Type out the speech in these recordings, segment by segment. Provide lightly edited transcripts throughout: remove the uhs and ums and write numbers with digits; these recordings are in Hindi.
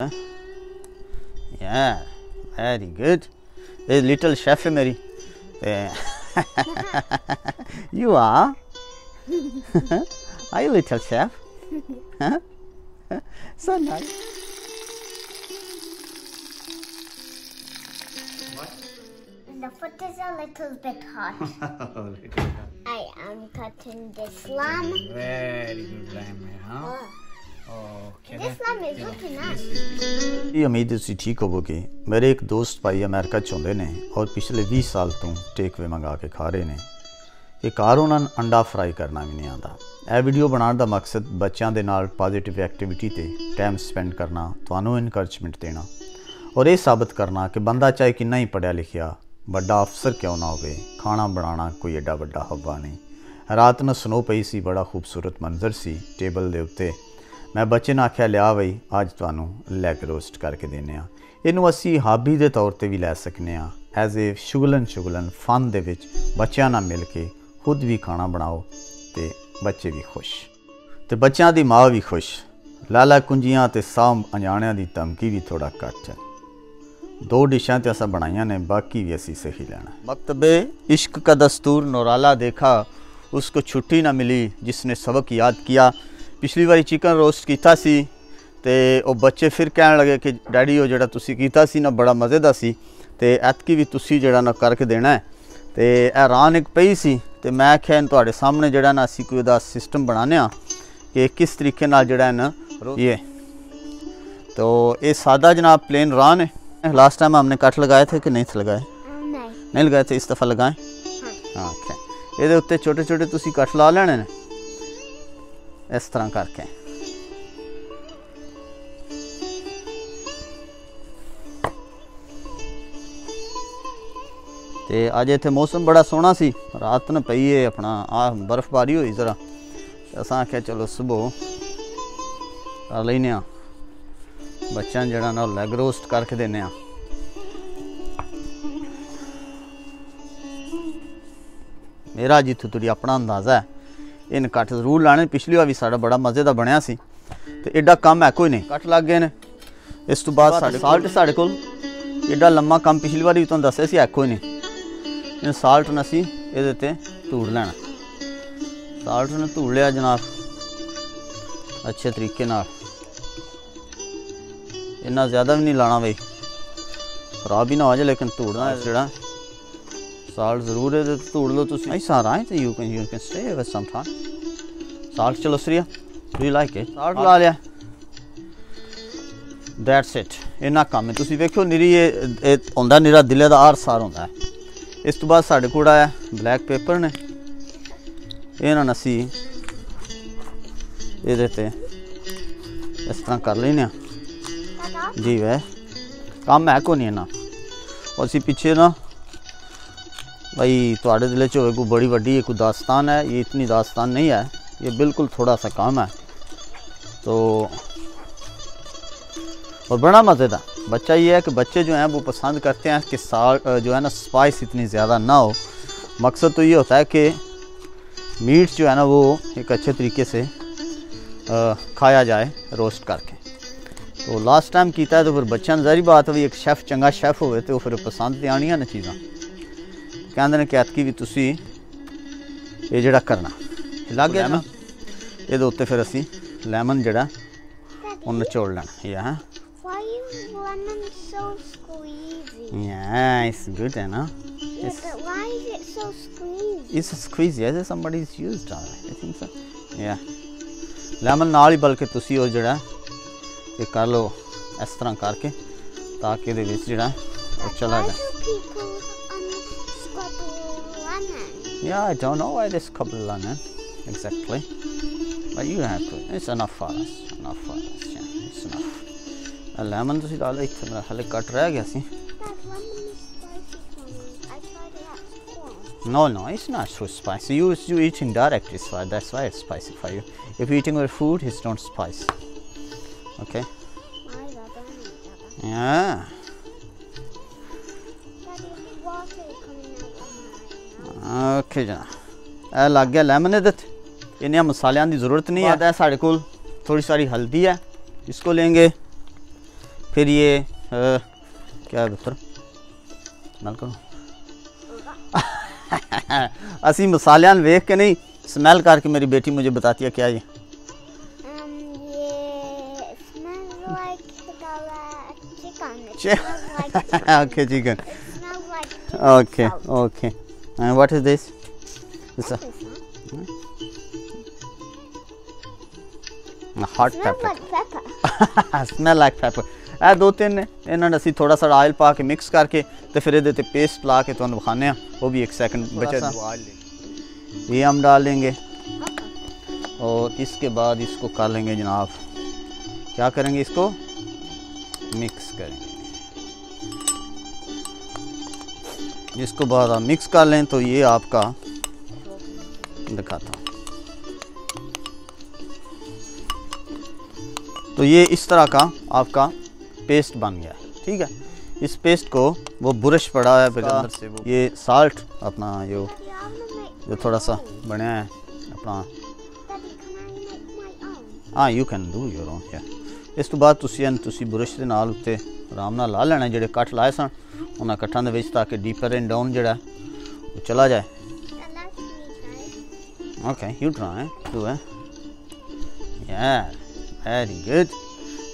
Yeah, very good. This little chef है मेरी. You are? Are you little chef? Huh? So nice. The foot is a little bit hot. I am cutting this lamb. Very good lamb, huh? Okay. This lamb is looking nice. ये उम्मीद है तुसी ठीक होवोगे। मेरे एक दोस्त भाई अमेरिका च होंदे ने और पिछले 20 साल तो टेकवे मंगा के खा रहे ने। ये घर उन्होंने अंडा फ्राई करना भी नहीं आता। यह वीडियो बनाने का मकसद बच्चों के नाल पॉजिटिव एक्टिविटी ते टाइम स्पेंड करना, तुहानू इनकरेजमेंट देना और ये साबित करना कि बंदा चाहे कितना ही पढ़िया लिखिया बड़ा अफसर क्यों ना होवे, खाना बनाना कोई एडा बड़ा हवा नहीं। रात न स्नो पई सी, बड़ा खूबसूरत मंजर सी टेबल दे उत्ते। मैं बच्चे ने आख्या लिया बई अज तुहानू लैग रोस्ट करके देने आ। इनू असी हाबी के तौर पर भी लै सकने आ, एज ए शुगलन फन दे विच बच्चों नाल मिल के खुद भी खाना बनाओ तो बच्चे भी खुश तो बच्चों की माँ भी खुश। लाला कुंजियाँ तो साम अजाणियां की धमकी भी थोड़ा घट है। 2 डिशां तो असा बनाइया ने, बाकी भी असी सही लेना। मकतबे इश्क का दस्तूर नौराला देखा, उसको छुट्टी ना मिली, जिसने सबक याद किया। पिछली बारी चिकन रोस्ट किया सी ते वो बच्चे फिर कहन लगे कि डैडी वो जड़ा तुसी कीता सी ना बड़ा मज़ेदार सी ते ऐतकी भी तुसी जड़ा ना करके देना है। तो हैरान एक पई सी ते मैं आख्या तुहाडे सामने जड़ा ना असी कोई उहदा सिस्टम बनाने आ कि किस तरीके नाल जड़ा है ना ये। तो ये सादा जनाब प्लेन रान है। लास्ट टाइम हमने कट लगाए थे कि नहीं थे लगाए? नहीं लगाए थे, इस दफ़ा लगाए। हाँ ओके। ये उत्ते छोटे छोटे तुसी कट ला लेने ने इस तरह करके। ते अज इत्थे मौसम बड़ा सोहना सी, रात न पई है अपना आ बर्फबारी हुई जरा। असां आख्या चलो सुबह कर लेने आ, बच्चों जड़ा ना लैग रोस्ट करके देने आ। मेरा जित्थों तुरी अपना अंदाज़ा है इन कट जरूर लाने। पिछली बार भी साड़ा बड़ा मज़े का बनया सी ते एडा कम है कोई नहीं, कट लग गए ने। इस तो बाद साढ़े साल्ट साढ़े कोल एडा लम्मा कम पिछली बार भी तुहानू दस्सिया सी है कोई नहीं। इन साल्ट न असी इहदे ते धूड़ लेना। साल्ट ने धूड़ लिया जनाब अच्छे तरीके नाल। इन्ना ज़्यादा भी नहीं लाना बई, खराब भी ना हो जाए, लेकिन धूड़ना जड़ा साल्ट जरूर है। धूड़ लो तुसी। आई सारा है तो you can stay with some time. Salt चलो सरिया, do you like it? Salt ला लिया, दैट्स इट। इन्ना कम है। तुसी वेखो निरी ये होंदा निरा दिले दा आर सार होंदा है। इस तो बाद साढ़े कोल आया ब्लैक पेपर ने, इन्हां असी इहदे ते इस तरह कर लेने जी। वै कम है को नहीं इन्ना। और असी पिछे ना भाई थोड़े दिल च होवे कोई बड़ी वड्डी कोई दास्तान है, ये इतनी दास्तान नहीं है, ये बिल्कुल थोड़ा सा काम है। तो और बड़ा मज़ेदार बच्चा ये है कि बच्चे जो हैं वो पसंद करते हैं कि जो है ना स्पाइस इतनी ज़्यादा ना हो। मकसद तो ये होता है कि मीट जो है ना वो एक अच्छे तरीके से खाया जाए रोस्ट करके। तो लास्ट टाइम किया है तो फिर बच्चा ज़ाहिर बात है एक शैफ चंगा शैफ हो तो फिर पसंद तो आनियां ने चीज़ां। कहते हैं कि ऐतकी भी तुसी ये जड़ा करना लग गया ना, ये उत्ते फिर असी लैमन जड़ा उन निचोड़ लेना। ये है Why is lemon so squeezy? Yeah, it's good, है ना? Yeah, but why is it so squeezy? It's a squeeze, yes, somebody's used I think so. Yeah. Lemon नाल ही बल्कि तुसी वो जड़ा ये कर लो इस तरह करके ताकि ये विच जड़ा वो चला जाए। Why do people squabble lemon? Yeah, I don't know why they squabble lemon exactly, but you have to. It's enough for us. Enough for us. Yeah, it's enough. Lemon तुसी डालो इत्थे मेरा हले कट रह गया सी। That lemon is spicy for me. I tried it at school. No, it's not so spicy. You eating direct is why. That's why it's spicy for you. If you're eating with food, it's not spicy. Okay. My rubber. Yeah. Daddy, water is coming out of my Okay जना। ए लग गया लेमन इधर। इन्हें मसालियां की ज़रूरत नहीं है। साढ़े कोल थोड़ी सारी हल्दी है, इसको लेंगे। फिर ये क्या है पुत्र स्मैल करो असी मसालियां वेख के नहीं स्मैल करके मेरी बेटी मुझे बताती है क्या ये okay chicken okay okay and what is this hot pepper smell like pepper ਇਹ ਦੋ ਤਿੰਨ ਨੇ ਇਹਨਾਂ ਨੂੰ ਅਸੀਂ ਥੋੜਾ ਸਾ ਆਇਲ ਪਾ ਕੇ ਮਿਕਸ ਕਰਕੇ ਤੇ ਫਿਰ ਇਹਦੇ ਤੇ पेस्ट ला के ਤੁਹਾਨੂੰ ਦਿਖਾਣੇ ਆ वो भी एक सेकंड बचा ये हम डाल लेंगे और इसके बाद इसको कर लेंगे जनाब क्या करेंगे इसको मिक्स करेंगे इसको बाद आप मिक्स कर लें तो ये आपका दिखाता हूँ तो ये इस तरह का आपका पेस्ट बन गया है ठीक है इस पेस्ट को वो बुरश पड़ा है फिर अंदर से वो ये साल्ट अपना जो थोड़ा सा बना है अपना हाँ you can do your own इस तो बाद तुसी बुरश के नाल उत्ते आराम नाल ला लेना जेडे कट लाए सन उन्हां कट्टां दे विच ताकि डीपर एंड डाउन जेड़ा वो चला जाए ओके यू ट्राई डू है या वेरी गुड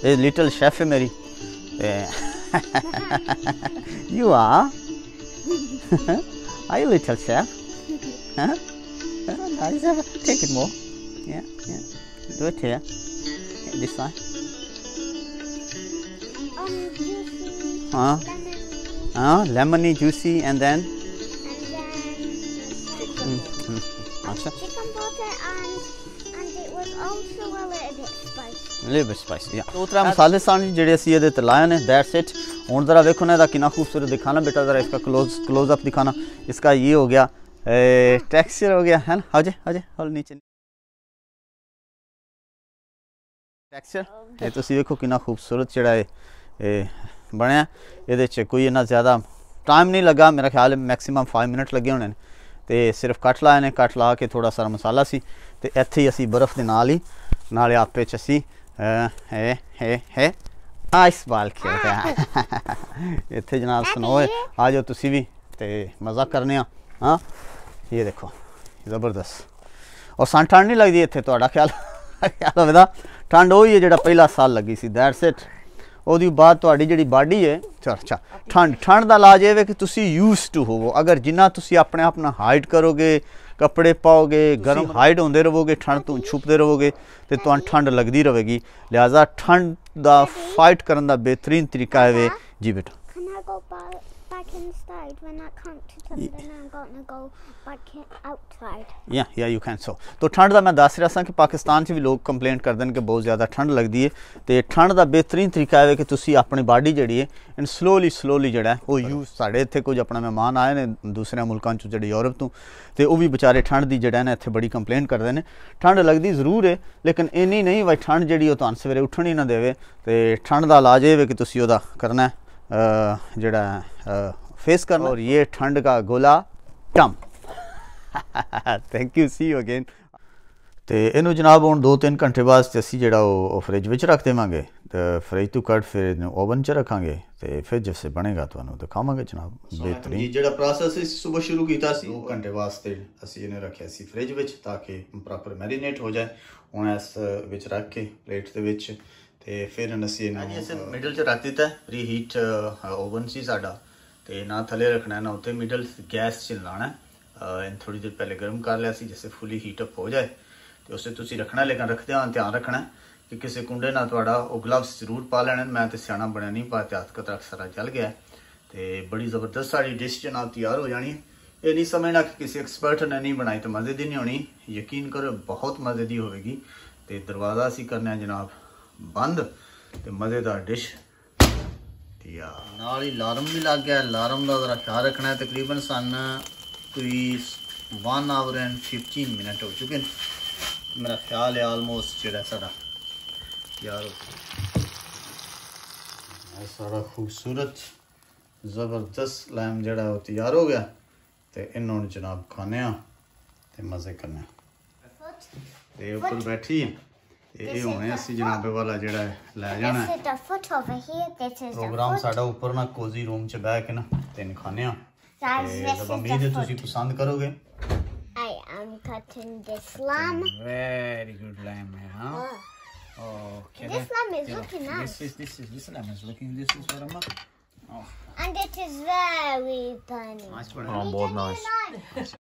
ये लिटिल शेफ है मेरी you are you little chef huh nice take it more yeah do it here this side lemony juicy and then chicken butter and it was also a little bit spicy yeah दो तरह मसाले सन जेडे ਅਸੀਂ ਇਹਦੇ ਤੇ ਲਾਏ ਨੇ दैट्स इट ਹੁਣ जरा देखो ना कितना खूबसूरत दिखाना बेटा जरा इसका क्लोज अप दिखाना इसका ये हो गया टेक्सचर हो गया है ना आजे और नीचे टेक्सचर ये ਤੁਸੀਂ ਵੇਖੋ कितना खूबसूरत ਜਿਹੜਾ ਇਹ ਬਣਿਆ ਇਹਦੇ ਚ ਕੋਈ ਇਨਾ ਜ਼ਿਆਦਾ टाइम नहीं लगा मेरा ख्याल है मैक्सिमम 5 मिनट लगे होने ते सिर्फ कट लाए ने कट ला के थोड़ा सारा मसाला सी ते इत्थे ही असी बर्फ दे नाल ही नाले आपे च असी है आइस बाल खेल रहे हैं इत्थे जनाब सुनो आ जाओ तुसी भी ते मज़ा करने हाँ ये देखो ज़बरदस्त और सन ठंड नहीं लगती इत्थे तुहाडा ख्याल होवेगा ठंड वही है जिहड़ा पहला साल लगी सी दैट्स इट ਉਹਦੀ ਬਾਅਦ ਤੁਹਾਡੀ ਜਿਹੜੀ ਬਾਡੀ ਹੈ ਅੱਛਾ ਠੰਡ ਦਾ ਇਲਾਜ ਇਹ ਹੈ ਕਿ ਤੁਸੀਂ ਯੂਜ਼ਡ ਟੂ ਹੋਵੋ ਅਗਰ ਜਿੰਨਾ ਤੁਸੀਂ ਆਪਣੇ ਆਪ ਨਾਲ ਹਾਈਡ ਕਰੋਗੇ ਕੱਪੜੇ ਪਾਓਗੇ ਗਰਮ ਹਾਈਡ ਹੁੰਦੇ ਰਹੋਗੇ ਠੰਡ ਤੋਂ ਛੁਪਦੇ ਰਹੋਗੇ ਤੇ ਤੁਹਾਨੂੰ ਠੰਡ ਲੱਗਦੀ ਰਹੇਗੀ ਲਿਹਾਜ਼ਾ ਠੰਡ ਦਾ ਫਾਈਟ ਕਰਨ ਦਾ ਬਿਹਤਰੀਨ ਤਰੀਕਾ ਹੈ ਜੀ ਬੇਟਾ back inside when I come to something I'm going to go back outside yeah you can so तो ठंड ਦਾ मैं दस रहा सा कि पाकिस्तान च भी लोग कंप्लेंट करते हैं कि बहुत ज़्यादा ठंड लगती है तो ठंड का बेहतरीन तरीका है कि तुसी अपनी बॉडी जी है इन स्लोली जड़ा वो यूज साढ़े इतने कुछ अपना मेहमान आए ने दूसरे मुल्कों जो जो यूरोप तो वो भी बेचारे ठंड की जड़ा ने इतने बड़ी कंप्लेंट करते हैं ठंड लगती ज़रूर है लेकिन इन्नी नहीं भाई ठंड जी तुहानू सवेरे उठन ही ना देवे तो ठंड का इलाज ये कि तुसी ओहदा करना जड़ा फेस करना और ये ठंड का गोला टम thank you see you again तो इनू जनाब हुण 2-3 घंटे बाद असी जो फ्रिज में रख देवांगे तो फ्रिज तो कट फिर ओवन च रखांगे तो फिर जैसे बनेगा तो दिखावांगे जनाब बेहतरीन जो प्रोसेस सुबह शुरू किया 2 घंटे वास्ते असी इन्हें रखा सी फ्रिज में ताकि प्रॉपर मैरीनेट हो जाए हुण इस विच रख के प्लेट दे विच ते फिर असी मिडल च रख दिता प्री हीट ओवन सी साडा ते ना थले रखना है ना उत्ते मिडल गैस च लाना इन थोड़ी देर पहले गर्म कर लिया सी जैसे फुली हीट अप हो जाए तो उसे तुसी रखना लेकिन रखते ध्यान रखना कि किसी कुंडे ना थोड़ा ग्लव्स जरूर पा लेने मैं तो सियाना बनया नहीं पा हथ कतरा सारा जल गया तो बड़ी ज़बरदस्त साड़ी डिश जनाब तैयार हो जानी ये नहीं समझना कि किसी एक्सपर्ट ने नहीं बनाई तो मज़े की नहीं होनी यकीन करो बहुत मज़े की होगी तो दरवाज़ा असी करना जनाब बंद तो मज़ेदार डिश नाल ही अलार्म भी लग गया अलार्म का जरा ख्याल रखना है तकरीबन सन कोई 1 आवर एंड 15 मिनट हो चुके हैं मेरा ख्याल है आलमोस्ट जो सारा तैयार हो सारा खूबसूरत ज़बरदस्त लैम जड़ा वो तैयार हो गया तो इन्होंने जनाब खाने तो मज़े करने ऊपर बैठी ਇਹ ਹੁਣੇ ਅਸੀਂ ਜਨਾਬੇ ਵਾਲਾ ਜਿਹੜਾ ਲੈ ਜਾਣਾ This is the foot over here. This is the program foot. ਸਾਡਾ ਉੱਪਰ ਨਾ ਕੋਜ਼ੀ ਰੂਮ 'ਚ ਬਹਿ ਕੇ ਨਾ ਤਿੰਨ ਖਾਣੇ ਆ Guys, this ਤੇ is ਉਮੀਦ ਹੈ the ਤੁਸੀਂ foot. ਪਸੰਦ ਕਰੋਗੇ I am cutting this lamb. Very good lamb, huh? Oh. Okay. This lamb is looking nice. This lamb is looking. This is what I'm up. Oh, And it is very tiny. nice one. ਹਾਂ ਬਹੁਤ ਨਾਈਸ Nice.